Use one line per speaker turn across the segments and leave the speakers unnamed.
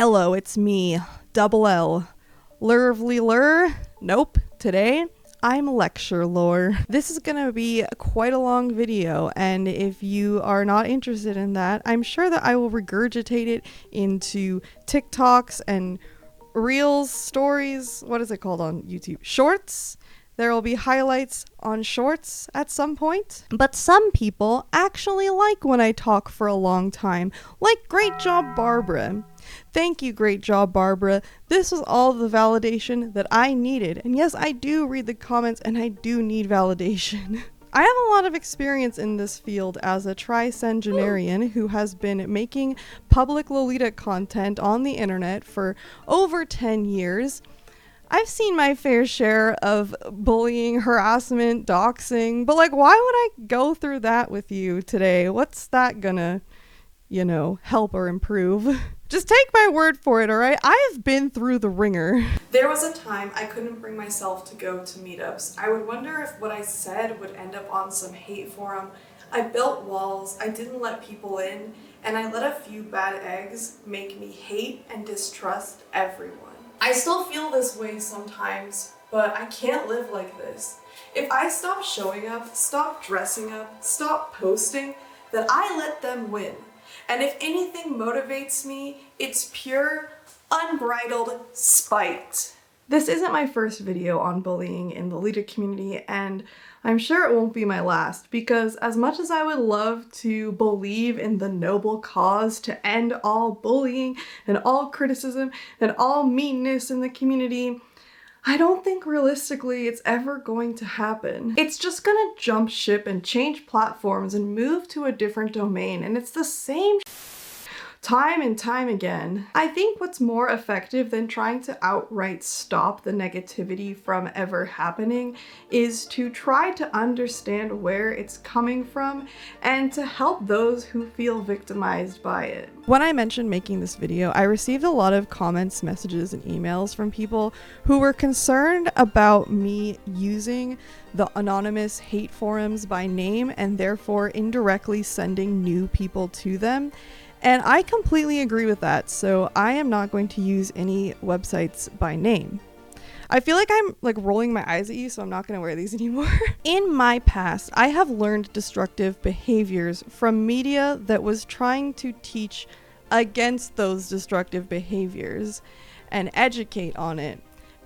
Hello, it's me, Double L. Lovely. Nope. Today, I'm lecture lore. This is gonna be quite a long video, and if you are not interested in that, I'm sure that I will regurgitate it into TikToks and Reels, stories, what is it called on YouTube? Shorts? There will be highlights on shorts at some point. But some people actually like when I talk for a long time. Like, great job, Barbara. Thank you, great job, Barbara. This was all the validation that I needed. And yes, I do read the comments and I do need validation. I have a lot of experience in this field as a tricentenarian who has been making public Lolita content on the internet for over 10 years. I've seen my fair share of bullying, harassment, doxing, but like, why would I go through that with you today? What's that gonna, help or improve? Just take my word for it, alright? I have been through the ringer. There was a time I couldn't bring myself to go to meetups. I would wonder if what I said would end up on some hate forum. I built walls, I didn't let people in, and I let a few bad eggs make me hate and distrust everyone. I still feel this way sometimes, but I can't live like this. If I stop showing up, stop dressing up, stop posting, then I let them win. And if anything motivates me, it's pure, unbridled spite. This isn't my first video on bullying in the Lolita community, and I'm sure it won't be my last, because as much as I would love to believe in the noble cause to end all bullying and all criticism and all meanness in the community, I don't think realistically it's ever going to happen. It's just gonna jump ship and change platforms and move to a different domain, and it's the same time and time again. I think what's more effective than trying to outright stop the negativity from ever happening is to try to understand where it's coming from and to help those who feel victimized by it. When I mentioned making this video, I received a lot of comments, messages, and emails from people who were concerned about me using the anonymous hate forums by name and therefore indirectly sending new people to them. And I completely agree with that, so I am not going to use any websites by name. I feel like I'm rolling my eyes at you, so I'm not going to wear these anymore. In my past, I have learned destructive behaviors from media that was trying to teach against those destructive behaviors and educate on it.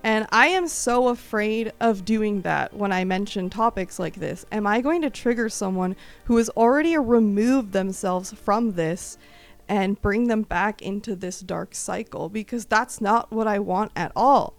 And I am so afraid of doing that when I mention topics like this. Am I going to trigger someone who has already removed themselves from this and bring them back into this dark cycle? Because that's not what I want at all.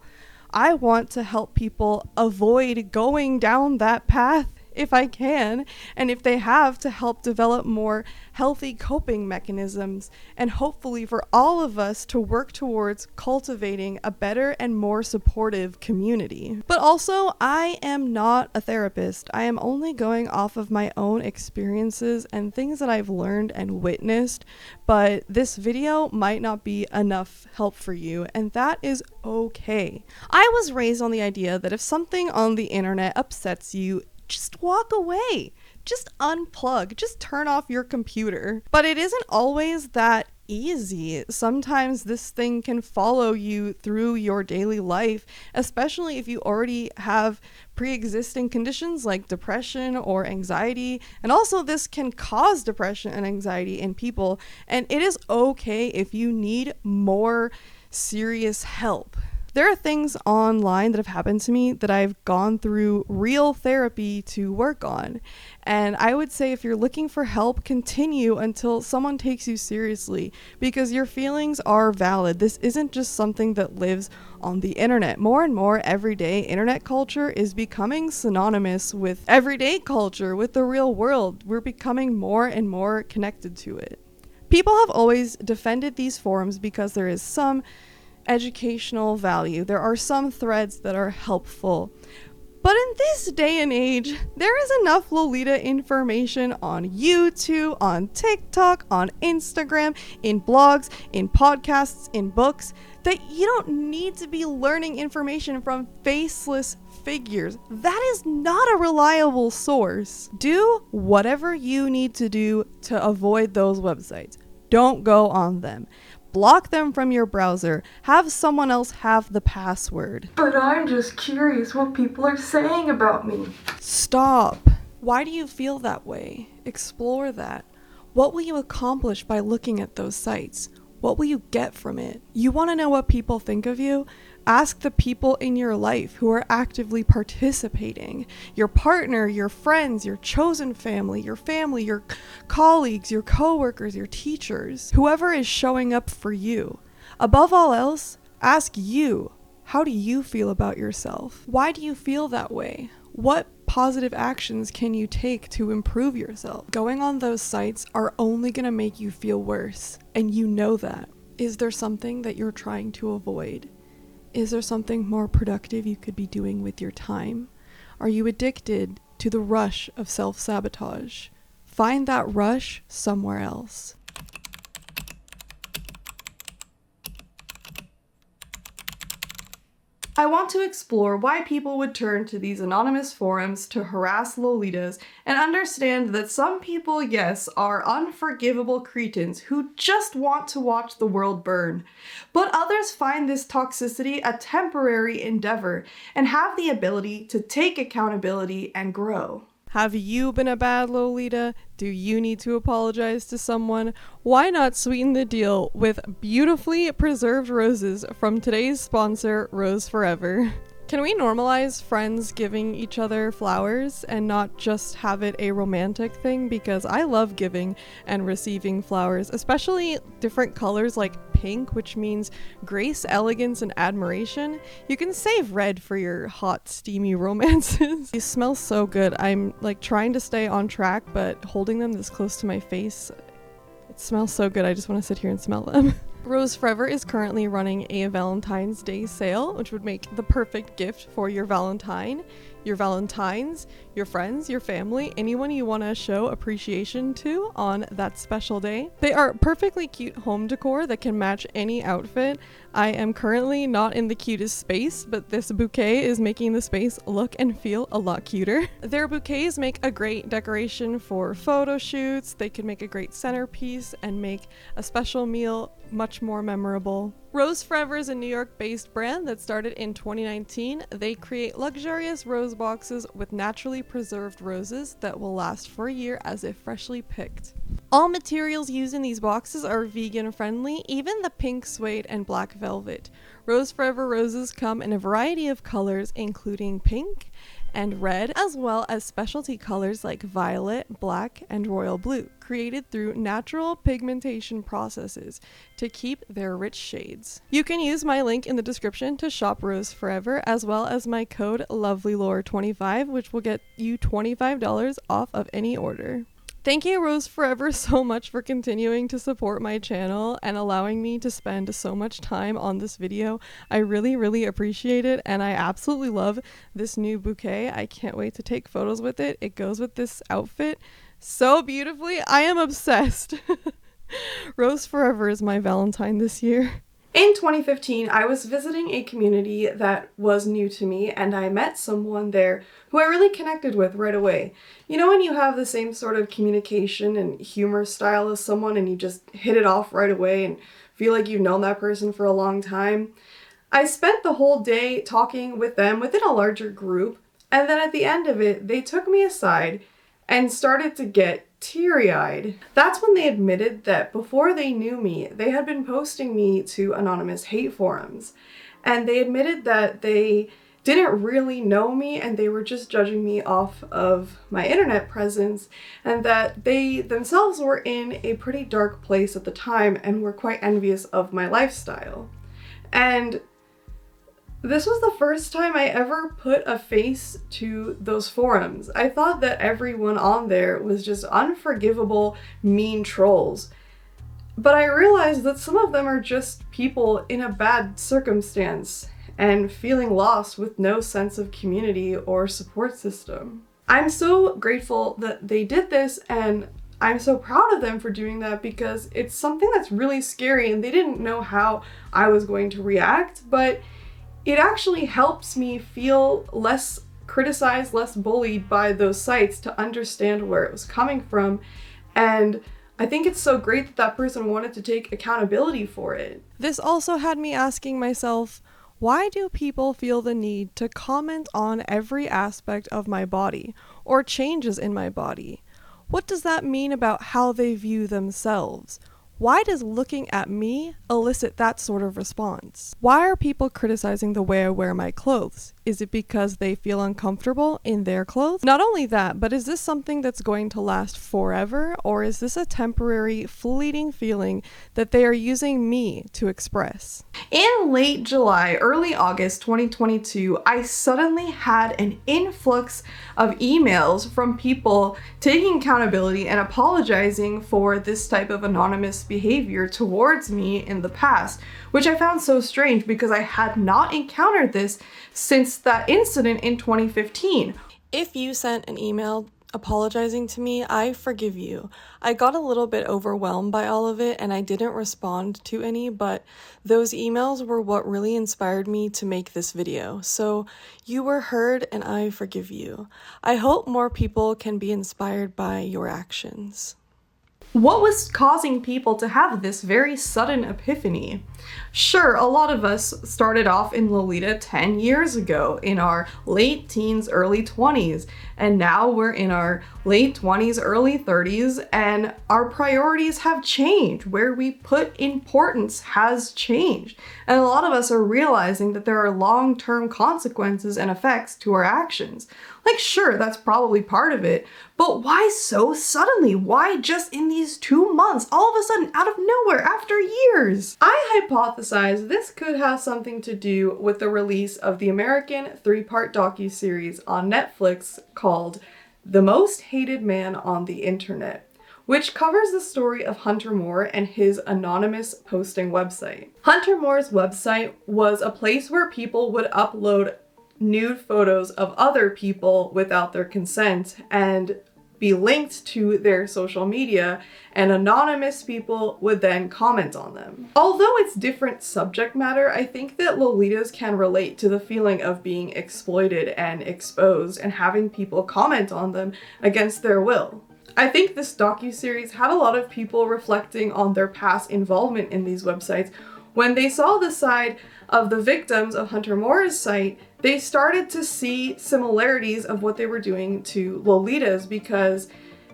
I want to help people avoid going down that path if I can, and if they have, to help develop more healthy coping mechanisms, and hopefully for all of us to work towards cultivating a better and more supportive community. But also, I am not a therapist. I am only going off of my own experiences and things that I've learned and witnessed, but this video might not be enough help for you, and that is okay. I was raised on the idea that if something on the internet upsets you, just walk away. Just unplug. Just turn off your computer. But it isn't always that easy. Sometimes this thing can follow you through your daily life, especially if you already have pre-existing conditions like depression or anxiety. And also this can cause depression and anxiety in people. And it is okay if you need more serious help. There are things online that have happened to me that I've gone through real therapy to work on. And I would say if you're looking for help, continue until someone takes you seriously, because your feelings are valid. This isn't just something that lives on the internet. More and more every day, internet culture is becoming synonymous with everyday culture, with the real world. We're becoming more and more connected to it. People have always defended these forums because there is some educational value. There are some threads that are helpful. But in this day and age, there is enough Lolita information on YouTube, on TikTok, on Instagram, in blogs, in podcasts, in books, that you don't need to be learning information from faceless figures. That is not a reliable source. Do whatever you need to do to avoid those websites. Don't go on them. block them from your browser. Have someone else have the password.
But I'm just curious what people are saying about me.
Stop. Why do you feel that way? Explore that. What will you accomplish by looking at those sites? What will you get from it? You want to know what people think of you? Ask the people in your life who are actively participating. Your partner, your friends, your chosen family, your colleagues, your coworkers, your teachers, whoever is showing up for you. Above all else, ask you, how do you feel about yourself? Why do you feel that way? What positive actions can you take to improve yourself? Going on those sites are only going to make you feel worse, and you know that. Is there something that you're trying to avoid? Is there something more productive you could be doing with your time? Are you addicted to the rush of self-sabotage? Find that rush somewhere else. I want to explore why people would turn to these anonymous forums to harass Lolitas and understand that some people, yes, are unforgivable cretins who just want to watch the world burn. But others find this toxicity a temporary endeavor and have the ability to take accountability and grow. Have you been a bad Lolita? Do you need to apologize to someone? Why not sweeten the deal with beautifully preserved roses from today's sponsor, Rose Forever? Can we normalize friends giving each other flowers and not just have it a romantic thing? Because I love giving and receiving flowers, especially different colors like pink, which means grace, elegance, and admiration. You can save red for your hot, steamy romances. They smell so good. I'm like trying to stay on track, but holding them this close to my face, it smells so good. I just want to sit here and smell them. Rose Forever is currently running a Valentine's Day sale, which would make the perfect gift for your Valentine, your Valentines, your friends, your family, anyone you want to show appreciation to on that special day. They are perfectly cute home decor that can match any outfit. I am currently not in the cutest space, but this bouquet is making the space look and feel a lot cuter. Their bouquets make a great decoration for photo shoots. They could make a great centerpiece and make a special meal much more memorable. Rose Forever is a New York-based brand that started in 2019. They create luxurious rose boxes with naturally preserved roses that will last for a year as if freshly picked. All materials used in these boxes are vegan friendly, even the pink suede and black velvet. Rose Forever roses come in a variety of colors, including pink and red, as well as specialty colors like violet, black, and royal blue, created through natural pigmentation processes to keep their rich shades. You can use my link in the description to shop Rose Forever, as well as my code lovelylor25, which will get you $25 off of any order. Thank you, Rose Forever, so much for continuing to support my channel and allowing me to spend so much time on this video. I really, really appreciate it, and I absolutely love this new bouquet. I can't wait to take photos with it. It goes with this outfit so beautifully. I am obsessed. Rose Forever is my Valentine this year. In 2015, I was visiting a community that was new to me, and I met someone there who I really connected with right away. You know when you have the same sort of communication and humor style as someone and you just hit it off right away and feel like you've known that person for a long time? I spent the whole day talking with them within a larger group, and then at the end of it, they took me aside and started to get teary-eyed. That's when they admitted that before they knew me, they had been posting me to anonymous hate forums. And they admitted that they didn't really know me and they were just judging me off of my internet presence, and that they themselves were in a pretty dark place at the time and were quite envious of my lifestyle. And this was the first time I ever put a face to those forums. I thought that everyone on there was just unforgivable, mean trolls. But I realized that some of them are just people in a bad circumstance and feeling lost with no sense of community or support system. I'm so grateful that they did this, and I'm so proud of them for doing that, because it's something that's really scary and they didn't know how I was going to react, but it actually helps me feel less criticized, less bullied by those sites, to understand where it was coming from and I think it's so great that that person wanted to take accountability for it. This also had me asking myself, why do people feel the need to comment on every aspect of my body or changes in my body? What does that mean about how they view themselves? Why does looking at me elicit that sort of response? Why are people criticizing the way I wear my clothes? Is it because they feel uncomfortable in their clothes? Not only that, but is this something that's going to last forever, or is this a temporary, fleeting feeling that they are using me to express? In late July, early August 2022, I suddenly had an influx of emails from people taking accountability and apologizing for this type of anonymous behavior towards me in the past, which I found so strange because I had not encountered this since that incident in 2015. If you sent an email apologizing to me, I forgive you. I got a little bit overwhelmed by all of it and I didn't respond to any, but those emails were what really inspired me to make this video. So you were heard and I forgive you. I hope more people can be inspired by your actions. What was causing people to have this very sudden epiphany? Sure, a lot of us started off in Lolita 10 years ago, in our late teens, early 20s, and now we're in our late 20s, early 30s, and our priorities have changed. Where we put importance has changed. And a lot of us are realizing that there are long-term consequences and effects to our actions. Like, sure, that's probably part of it, but why so suddenly? Why just in these 2 months, all of a sudden, out of nowhere, after years? I hypothesize this could have something to do with the release of the American 3-part docuseries on Netflix called The Most Hated Man on the Internet, which covers the story of Hunter Moore and his anonymous posting website. Hunter Moore's website was a place where people would upload nude photos of other people without their consent and be linked to their social media, and anonymous people would then comment on them. Although it's different subject matter, I think that Lolitas can relate to the feeling of being exploited and exposed and having people comment on them against their will. I think this docuseries had a lot of people reflecting on their past involvement in these websites. When they saw the side of the victims of Hunter Moore's site, they started to see similarities of what they were doing to Lolitas, because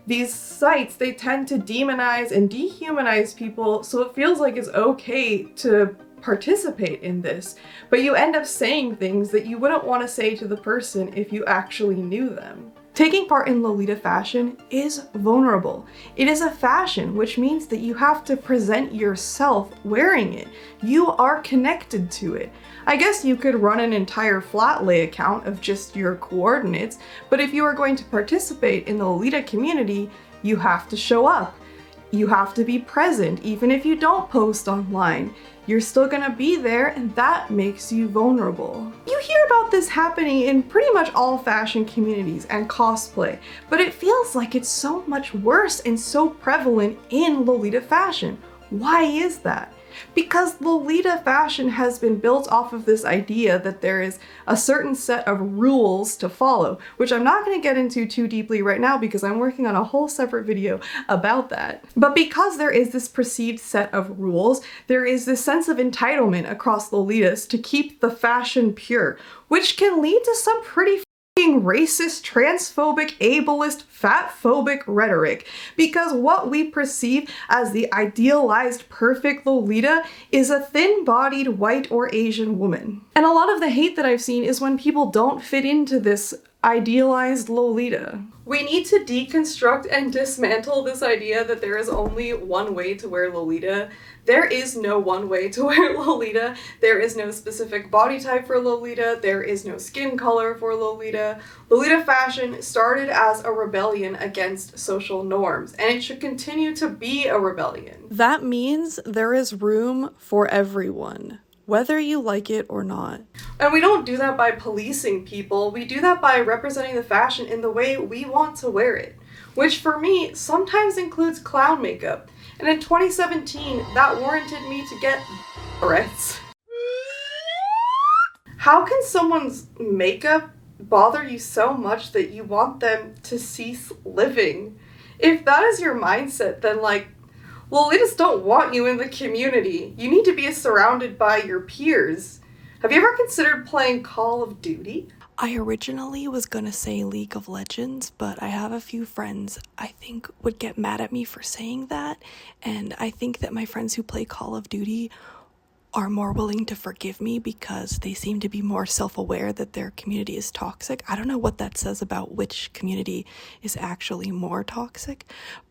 these sites, they tend to demonize and dehumanize people, so it feels like it's okay to participate in this, but you end up saying things that you wouldn't want to say to the person if you actually knew them. Taking part in Lolita fashion is vulnerable. It is a fashion, which means that you have to present yourself wearing it. You are connected to it. I guess you could run an entire flat lay account of just your coordinates, but if you are going to participate in the Lolita community, you have to show up. You have to be present, even if you don't post online. You're still gonna be there, and that makes you vulnerable. You hear about this happening in pretty much all fashion communities and cosplay, but it feels like it's so much worse and so prevalent in Lolita fashion. Why is that? Because Lolita fashion has been built off of this idea that there is a certain set of rules to follow, which I'm not going to get into too deeply right now because I'm working on a whole separate video about that. But because there is this perceived set of rules, there is this sense of entitlement across Lolitas to keep the fashion pure, which can lead to some pretty racist, transphobic, ableist, fatphobic rhetoric, because what we perceive as the idealized perfect Lolita is a thin-bodied white or Asian woman. And a lot of the hate that I've seen is when people don't fit into this idealized Lolita. We need to deconstruct and dismantle this idea that there is only one way to wear Lolita. There is no one way to wear Lolita. There is no specific body type for Lolita. There is no skin color for Lolita. Lolita fashion started as a rebellion against social norms, and it should continue to be a rebellion. That means there is room for everyone, whether you like it or not. And we don't do that by policing people. We do that by representing the fashion in the way we want to wear it, which for me sometimes includes clown makeup. And in 2017, that warranted me to get threats. How can someone's makeup bother you so much that you want them to cease living? If that is your mindset, then like, Lolitas don't want you in the community. You need to be surrounded by your peers. Have you ever considered playing Call of Duty? I originally was gonna say League of Legends, but I have a few friends I think would get mad at me for saying that, and I think that my friends who play Call of Duty are more willing to forgive me because they seem to be more self-aware that their community is toxic. I don't know what that says about which community is actually more toxic,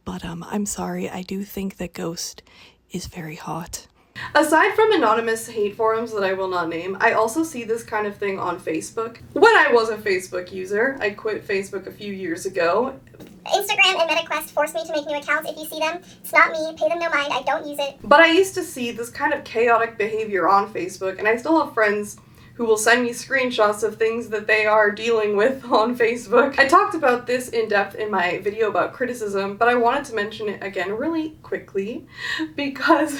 but I'm sorry, I do think that Ghost is very hot. Aside from anonymous hate forums that I will not name, I also see this kind of thing on Facebook. When I was a Facebook user, I quit Facebook a few years ago.
Instagram and MetaQuest force me to make new accounts. If you see them, it's not me, pay them no mind, I don't use it.
But I used to see this kind of chaotic behavior on Facebook, and I still have friends who will send me screenshots of things that they are dealing with on Facebook. I talked about this in depth in my video about criticism, but I wanted to mention it again really quickly because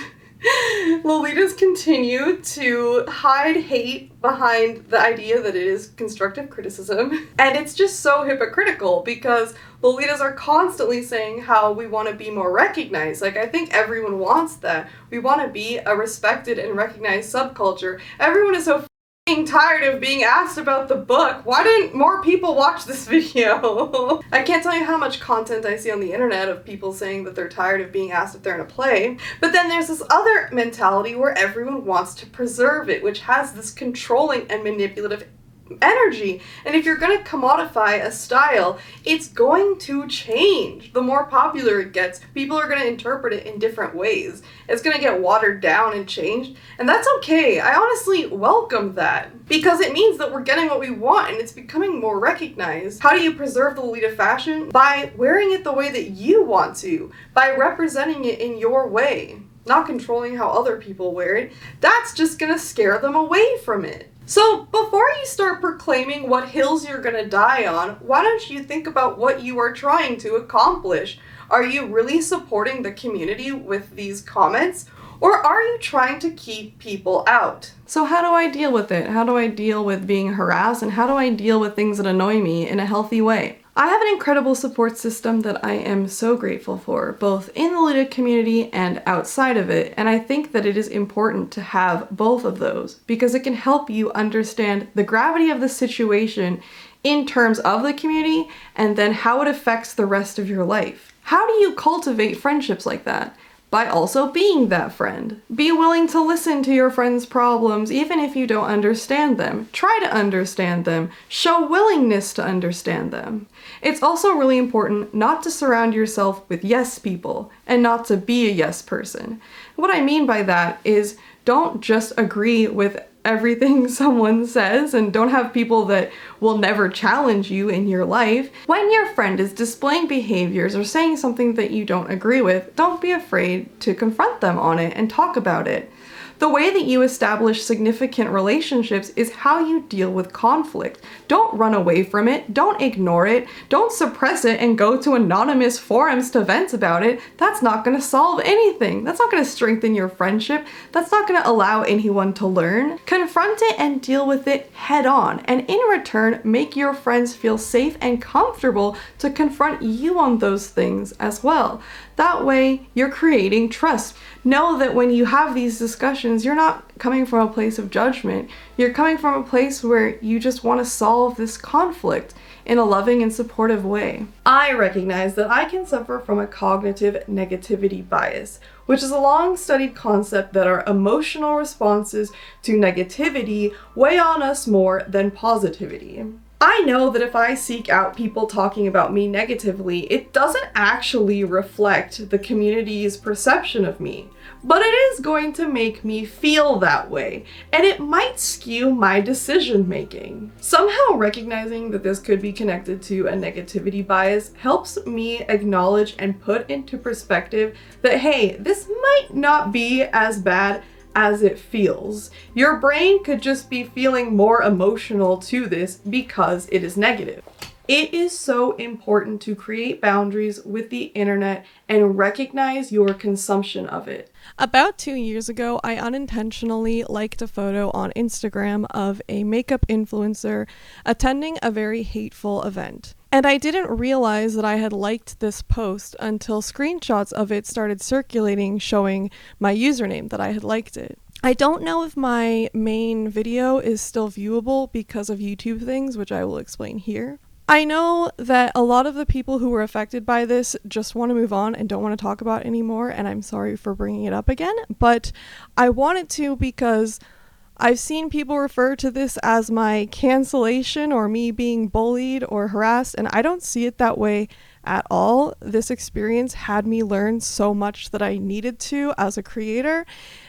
Lolitas continue to hide hate behind the idea that it is constructive criticism. And it's just so hypocritical because Lolitas are constantly saying how we want to be more recognized. Like, I think everyone wants that. We want to be a respected and recognized subculture. Everyone is so f***ing tired of being asked about the book. Why didn't more people watch this video? I can't tell you how much content I see on the internet of people saying that they're tired of being asked if they're in a play. But then there's this other mentality where everyone wants to preserve it, which has this controlling and manipulative energy. And if you're going to commodify a style, it's going to change. The more popular it gets, people are going to interpret it in different ways. It's going to get watered down and changed, and that's okay. I honestly welcome that because it means that we're getting what we want and it's becoming more recognized. How do you preserve the Lolita fashion? By wearing it the way that you want to, by representing it in your way, not controlling how other people wear it. That's just going to scare them away from it. So before you start proclaiming what hills you're gonna die on, why don't you think about what you are trying to accomplish? Are you really supporting the community with these comments? Or are you trying to keep people out? So how do I deal with it? How do I deal with being harassed? And how do I deal with things that annoy me in a healthy way? I have an incredible support system that I am so grateful for, both in the Lolita community and outside of it, and I think that it is important to have both of those because it can help you understand the gravity of the situation in terms of the community and then how it affects the rest of your life. How do you cultivate friendships like that? By also being that friend. Be willing to listen to your friend's problems even if you don't understand them. Try to understand them. Show willingness to understand them. It's also really important not to surround yourself with yes people and not to be a yes person. What I mean by that is don't just agree with everything someone says and don't have people that will never challenge you in your life. When your friend is displaying behaviors or saying something that you don't agree with, don't be afraid to confront them on it and talk about it. The way that you establish significant relationships is how you deal with conflict. Don't run away from it, don't ignore it, don't suppress it and go to anonymous forums to vent about it. That's not going to solve anything. That's not going to strengthen your friendship. That's not going to allow anyone to learn. Confront it and deal with it head on, and in return, make your friends feel safe and comfortable to confront you on those things as well. That way, you're creating trust. Know that when you have these discussions, you're not coming from a place of judgment. You're coming from a place where you just want to solve this conflict in a loving and supportive way. I recognize that I can suffer from a cognitive negativity bias, which is a long-studied concept that our emotional responses to negativity weigh on us more than positivity. I know that if I seek out people talking about me negatively, it doesn't actually reflect the community's perception of me, but it is going to make me feel that way, and it might skew my decision making. Somehow recognizing that this could be connected to a negativity bias helps me acknowledge and put into perspective that, hey, this might not be as bad as it feels. Your brain could just be feeling more emotional to this because it is negative. It is so important to create boundaries with the internet and recognize your consumption of it. About 2 years ago, I unintentionally liked a photo on Instagram of a makeup influencer attending a very hateful event. And I didn't realize that I had liked this post until screenshots of it started circulating showing my username that I had liked it. I don't know if my main video is still viewable because of YouTube things, which I will explain here. I know that a lot of the people who were affected by this just want to move on and don't want to talk about it anymore, and I'm sorry for bringing it up again, but I wanted to because I've seen people refer to this as my cancellation or me being bullied or harassed, and I don't see it that way at all. This experience had me learn so much that I needed to as a creator,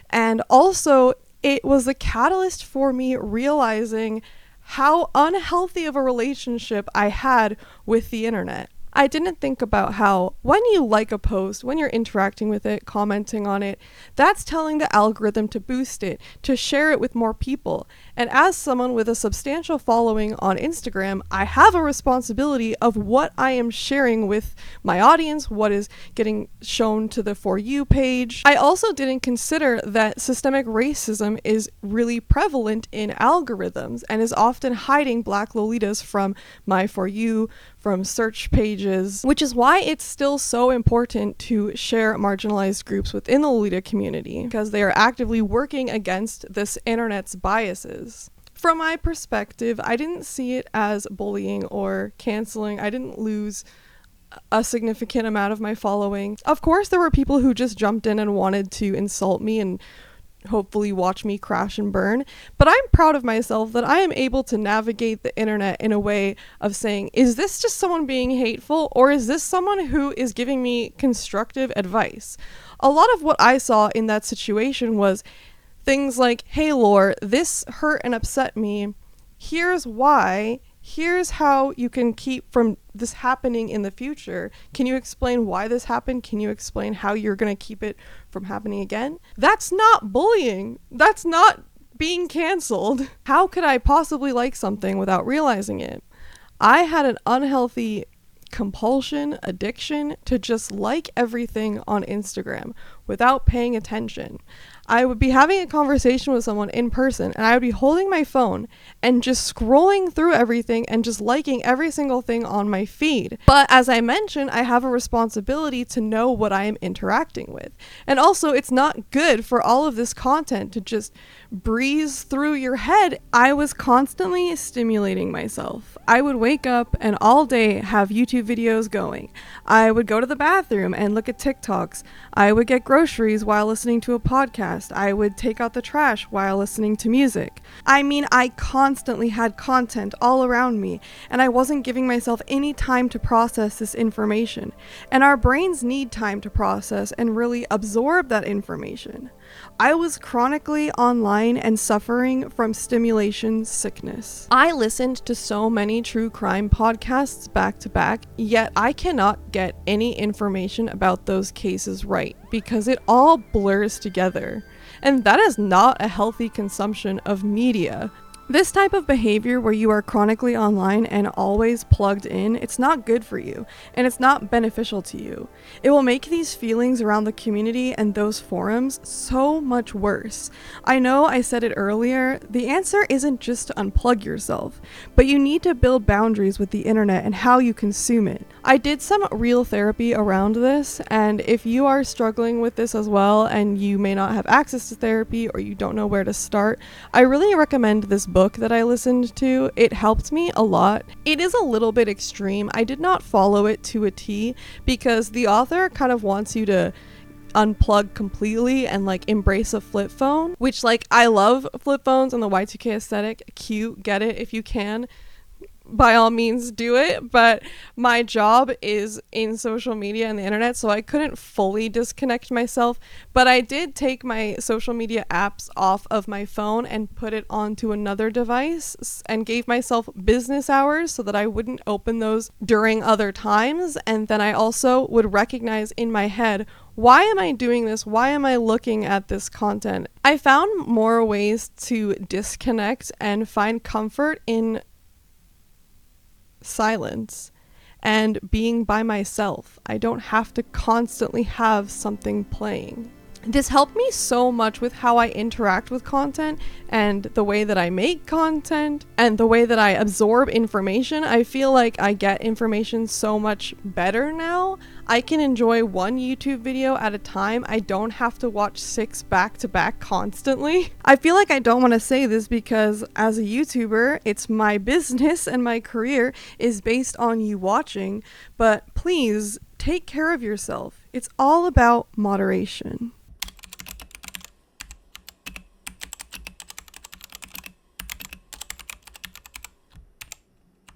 and also it was a catalyst for me realizing how unhealthy of a relationship I had with the internet. I didn't think about how when you like a post, when you're interacting with it, commenting on it, that's telling the algorithm to boost it, to share it with more people. And as someone with a substantial following on Instagram, I have a responsibility of what I am sharing with my audience, what is getting shown to the For You page. I also didn't consider that systemic racism is really prevalent in algorithms and is often hiding Black Lolitas from my For You, from search pages, which is why it's still so important to share marginalized groups within the Lolita community, because they are actively working against this internet's biases. From my perspective, I didn't see it as bullying or canceling. I didn't lose a significant amount of my following. Of course, there were people who just jumped in and wanted to insult me and hopefully watch me crash and burn, but I'm proud of myself that I am able to navigate the internet in a way of saying, is this just someone being hateful, or is this someone who is giving me constructive advice? A lot of what I saw in that situation was things like, hey Lore, this hurt and upset me, here's why, here's how you can keep from this happening in the future. Can you explain why this happened? Can you explain how you're going to keep it from happening again? That's not bullying. That's not being canceled. How could I possibly like something without realizing it? I had an unhealthy compulsion, addiction to just like everything on Instagram without paying attention. I would be having a conversation with someone in person and I would be holding my phone and just scrolling through everything and just liking every single thing on my feed. But as I mentioned, I have a responsibility to know what I am interacting with. And also, it's not good for all of this content to just breeze through your head. I was constantly stimulating myself. I would wake up and all day have YouTube videos going. I would go to the bathroom and look at TikToks. I would get groceries while listening to a podcast. I would take out the trash while listening to music. I mean, I constantly had content all around me, and I wasn't giving myself any time to process this information. And our brains need time to process and really absorb that information. I was chronically online and suffering from stimulation sickness. I listened to so many true crime podcasts back to back, yet I cannot get any information about those cases right because it all blurs together. And that is not a healthy consumption of media. This type of behavior where you are chronically online and always plugged in, it's not good for you, and it's not beneficial to you. It will make these feelings around the community and those forums so much worse. I know I said it earlier, the answer isn't just to unplug yourself, but you need to build boundaries with the internet and how you consume it. I did some real therapy around this, and if you are struggling with this as well and you may not have access to therapy or you don't know where to start, I really recommend this book that I listened to. It helped me a lot. It is a little bit extreme. I did not follow it to a T because the author kind of wants you to unplug completely and like embrace a flip phone, which like I love flip phones and the Y2K aesthetic. Cute, get it if you can. By all means do it, but my job is in social media and the internet, so I couldn't fully disconnect myself, but I did take my social media apps off of my phone and put it onto another device and gave myself business hours so that I wouldn't open those during other times. And then I also would recognize in my head, why am I doing this? Why am I looking at this content? I found more ways to disconnect and find comfort in silence and being by myself. I don't have to constantly have something playing. This helped me so much with how I interact with content and the way that I make content and the way that I absorb information. I feel like I get information so much better now. I can enjoy one YouTube video at a time. I don't have to watch 6 back to back constantly. I feel like I don't want to say this because as a YouTuber, it's my business and my career is based on you watching, but please take care of yourself. It's all about moderation.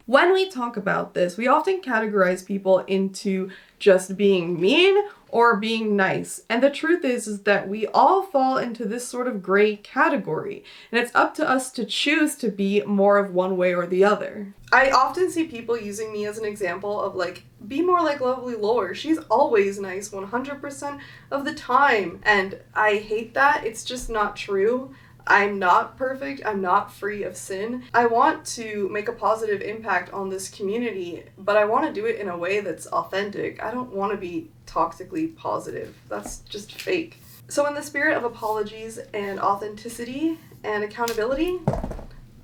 When we talk about this, we often categorize people into just being mean or being nice. And the truth is that we all fall into this sort of gray category. And it's up to us to choose to be more of one way or the other. I often see people using me as an example of like, be more like Lovely Lore. She's always nice 100% of the time. And I hate that. It's just not true. I'm not perfect. I'm not free of sin. I want to make a positive impact on this community, but I want to do it in a way that's authentic. I don't want to be toxically positive. That's just fake. So in the spirit of apologies and authenticity and accountability,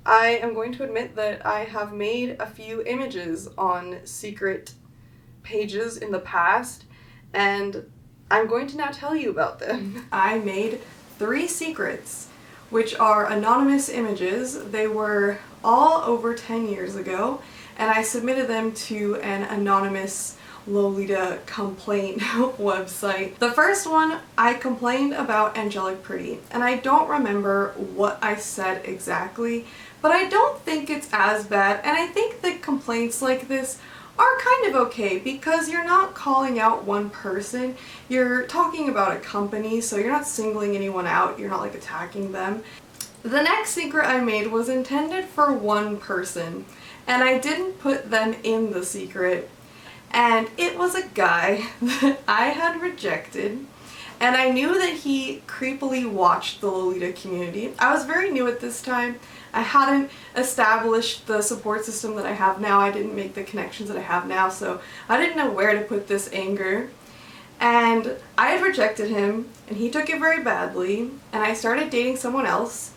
I am going to admit that I have made a few images on secret pages in the past, and I'm going to now tell you about them. I made 3 secrets, which are anonymous images. They were all over 10 years ago, and I submitted them to an anonymous Lolita complaint website. The first one, I complained about angelic pretty, and I don't remember what I said exactly, but I don't think it's as bad, and I think that complaints like this are kind of okay because you're not calling out one person, you're talking about a company, so you're not singling anyone out, you're not like attacking them. The next secret I made was intended for one person, and I didn't put them in the secret, and it was a guy that I had rejected, and I knew that he creepily watched the Lolita community. I was very new at this time. I hadn't established the support system that I have now. I didn't make the connections that I have now, so I didn't know where to put this anger. And I had rejected him, and he took it very badly, and I started dating someone else,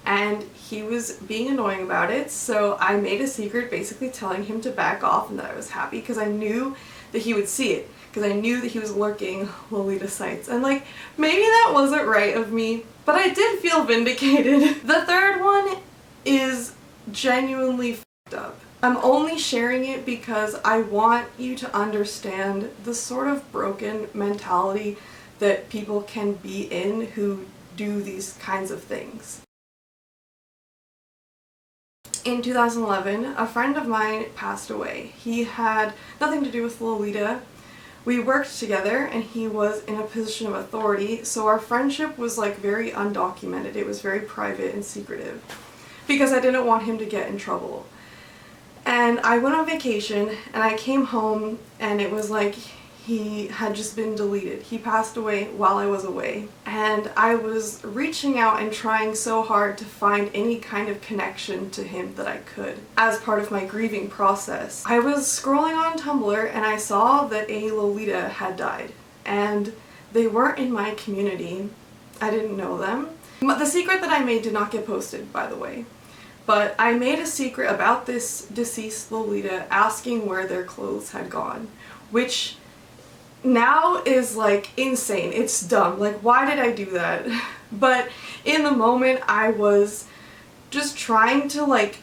and he was being annoying about it, so I made a secret basically telling him to back off and that I was happy because I knew that he would see it, because I knew that he was lurking Lolita sites. And like, maybe that wasn't right of me, but I did feel vindicated. The third one is genuinely f***ed up. I'm only sharing it because I want you to understand the sort of broken mentality that people can be in who do these kinds of things. In 2011, a friend of mine passed away. He had nothing to do with Lolita. We worked together and he was in a position of authority, so our friendship was like very undocumented. It was very private and secretive, because I didn't want him to get in trouble. And I went on vacation and I came home and it was like he had just been deleted. He passed away while I was away. And I was reaching out and trying so hard to find any kind of connection to him that I could as part of my grieving process. I was scrolling on Tumblr and I saw that a Lolita had died. And they weren't in my community. I didn't know them. The secret that I made did not get posted, by the way. But I made a secret about this deceased Lolita asking where their clothes had gone, which now is like insane. It's dumb. Like, why did I do that? But in the moment I was just trying to like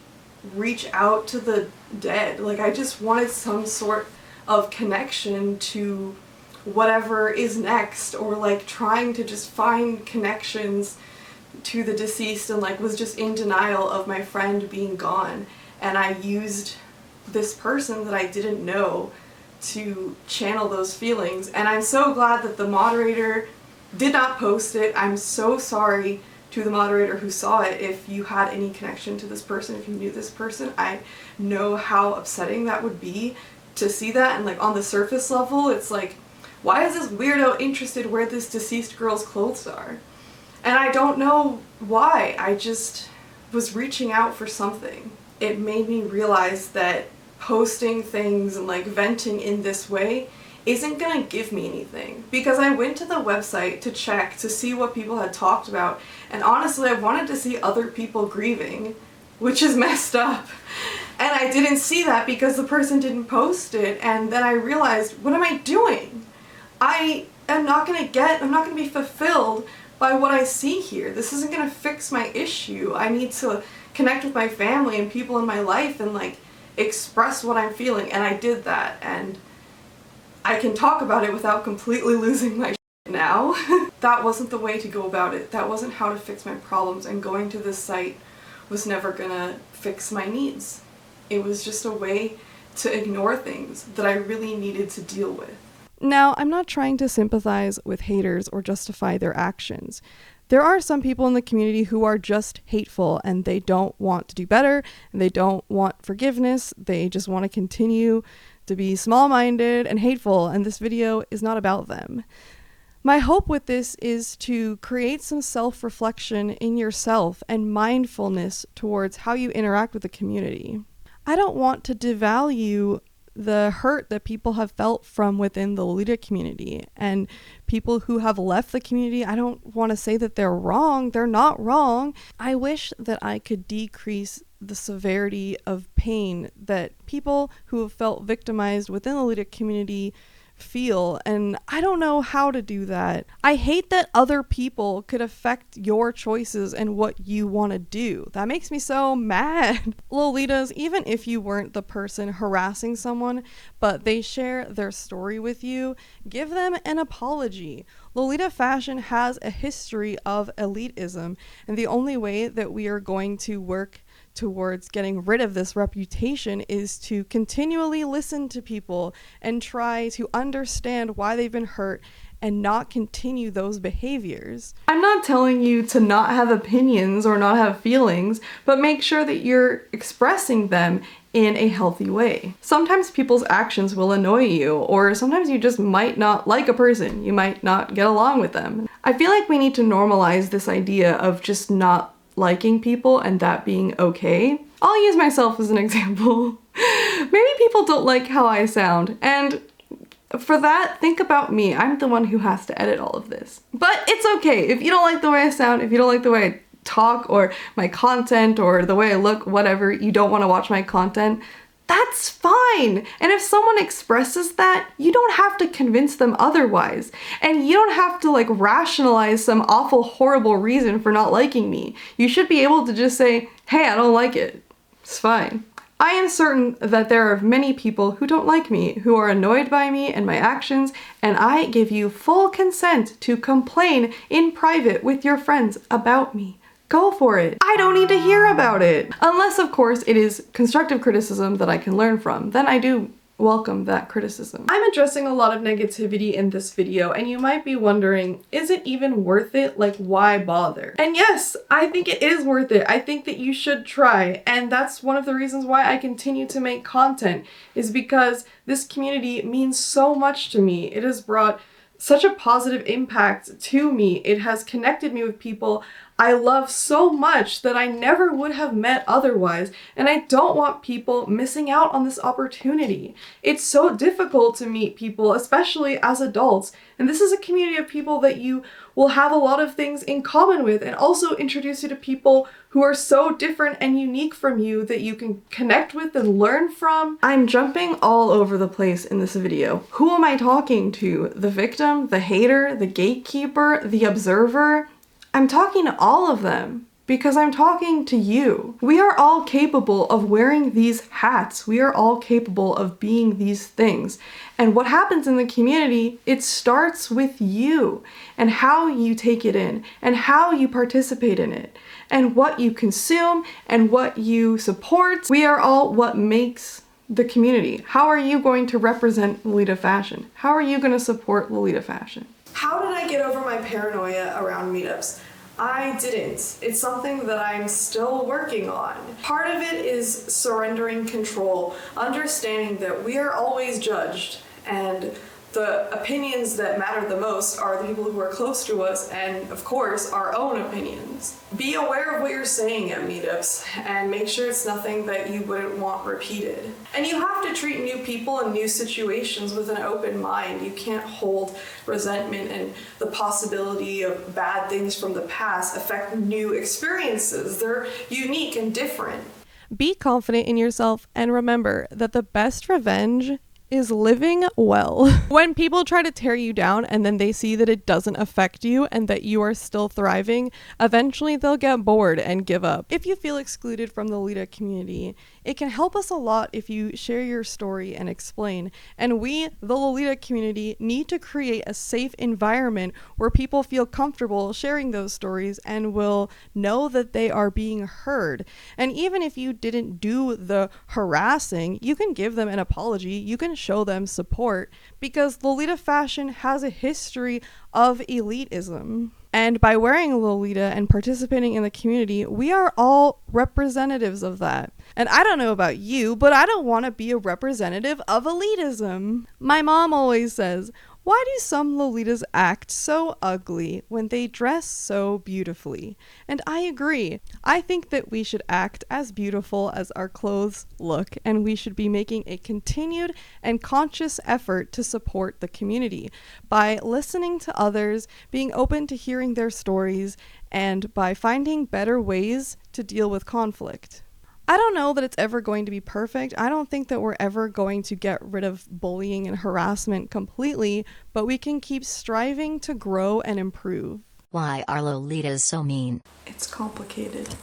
reach out to the dead. Like, I just wanted some sort of connection to whatever is next, or like trying to just find connections to the deceased, and like was just in denial of my friend being gone. And I used this person that I didn't know to channel those feelings, and I'm so glad that the moderator did not post it. I'm so sorry to the moderator who saw it. If you had any connection to this person, if you knew this person, I know how upsetting that would be to see that. And like on the surface level, it's like, why is this weirdo interested where this deceased girl's clothes are? And I don't know why. I just was reaching out for something. It made me realize that posting things and like venting in this way isn't gonna give me anything, because I went to the website to check to see what people had talked about, and honestly I wanted to see other people grieving, which is messed up. And I didn't see that because the person didn't post it, and then I realized, what am I doing? I'm not gonna be fulfilled by what I see here. This isn't gonna fix my issue. I need to connect with my family and people in my life and like express what I'm feeling, and I did that, and I can talk about it without completely losing my shit now. That wasn't the way to go about it. That wasn't how to fix my problems, and going to this site was never gonna fix my needs. It was just a way to ignore things that I really needed to deal with. Now, I'm not trying to sympathize with haters or justify their actions. There are some people in the community who are just hateful, and they don't want to do better, and they don't want forgiveness. They just want to continue to be small-minded and hateful, and this video is not about them. My hope with this is to create some self-reflection in yourself and mindfulness towards how you interact with the community. I don't want to devalue the hurt that people have felt from within the Lolita community, and people who have left the community. I don't want to say that they're wrong. They're not wrong. I wish that I could decrease the severity of pain that people who have felt victimized within the Lolita community feel, and I don't know how to do that. I hate that other people could affect your choices and what you want to do. That makes me so mad. Lolitas, even if you weren't the person harassing someone, but they share their story with you, give them an apology. Lolita fashion has a history of elitism, and the only way that we are going to work towards getting rid of this reputation is to continually listen to people and try to understand why they've been hurt and not continue those behaviors. I'm not telling you to not have opinions or not have feelings, but make sure that you're expressing them in a healthy way. Sometimes people's actions will annoy you, or sometimes you just might not like a person. You might not get along with them. I feel like we need to normalize this idea of just not liking people and that being okay. I'll use myself as an example. Maybe people don't like how I sound, and for that, think about me. I'm the one who has to edit all of this. But it's okay. If you don't like the way I sound, if you don't like the way I talk or my content or the way I look, whatever, you don't want to watch my content, that's fine. And if someone expresses that, you don't have to convince them otherwise. And you don't have to like rationalize some awful, horrible reason for not liking me. You should be able to just say, hey, I don't like it. It's fine. I am certain that there are many people who don't like me, who are annoyed by me and my actions, and I give you full consent to complain in private with your friends about me. Go for it. I don't need to hear about it. Unless, of course, it is constructive criticism that I can learn from. Then I do welcome that criticism. I'm addressing a lot of negativity in this video, and you might be wondering, is it even worth it? Like, why bother? And yes, I think it is worth it. I think that you should try, and that's one of the reasons why I continue to make content, is because this community means so much to me. It has brought such a positive impact to me. It has connected me with people I love so much that I never would have met otherwise, and I don't want people missing out on this opportunity. It's so difficult to meet people, especially as adults, and this is a community of people that you will have a lot of things in common with, and also introduce you to people who are so different and unique from you that you can connect with and learn from. I'm jumping all over the place in this video. Who am I talking to? The victim, the hater, the gatekeeper, the observer? I'm talking to all of them because I'm talking to you. We are all capable of wearing these hats. We are all capable of being these things. And what happens in the community, it starts with you and how you take it in and how you participate in it and what you consume and what you support. We are all what makes the community. How are you going to represent Lolita fashion? How are you going to support Lolita fashion? How did I get over my paranoia around meetups? I didn't. It's something that I'm still working on. Part of it is surrendering control, understanding that we are always judged, and
The opinions that matter the most are the people who are close to us and, of course, our own opinions. Be aware of what you're saying at meetups and make sure it's nothing that you wouldn't want repeated. And you have to treat new people and new situations with an open mind. You can't hold resentment and the possibility of bad things from the past affect new experiences. They're unique and different.
Be confident in yourself and remember that the best revenge is living well. When people try to tear you down and then they see that it doesn't affect you and that you are still thriving, eventually they'll get bored and give up. If you feel excluded from the Lolita community, it can help us a lot if you share your story and explain. And we, the Lolita community, need to create a safe environment where people feel comfortable sharing those stories and will know that they are being heard. And even if you didn't do the harassing, you can give them an apology. You can show them support, because Lolita fashion has a history of elitism. And by wearing Lolita and participating in the community, we are all representatives of that. And I don't know about you, but I don't want to be a representative of elitism. My mom always says, "Why do some Lolitas act so ugly when they dress so beautifully?" And I agree. I think that we should act as beautiful as our clothes look, and we should be making a continued and conscious effort to support the community by listening to others, being open to hearing their stories, and by finding better ways to deal with conflict. I don't know that it's ever going to be perfect. I don't think that we're ever going to get rid of bullying and harassment completely, but we can keep striving to grow and improve.
Why are Lolitas so mean?
It's complicated.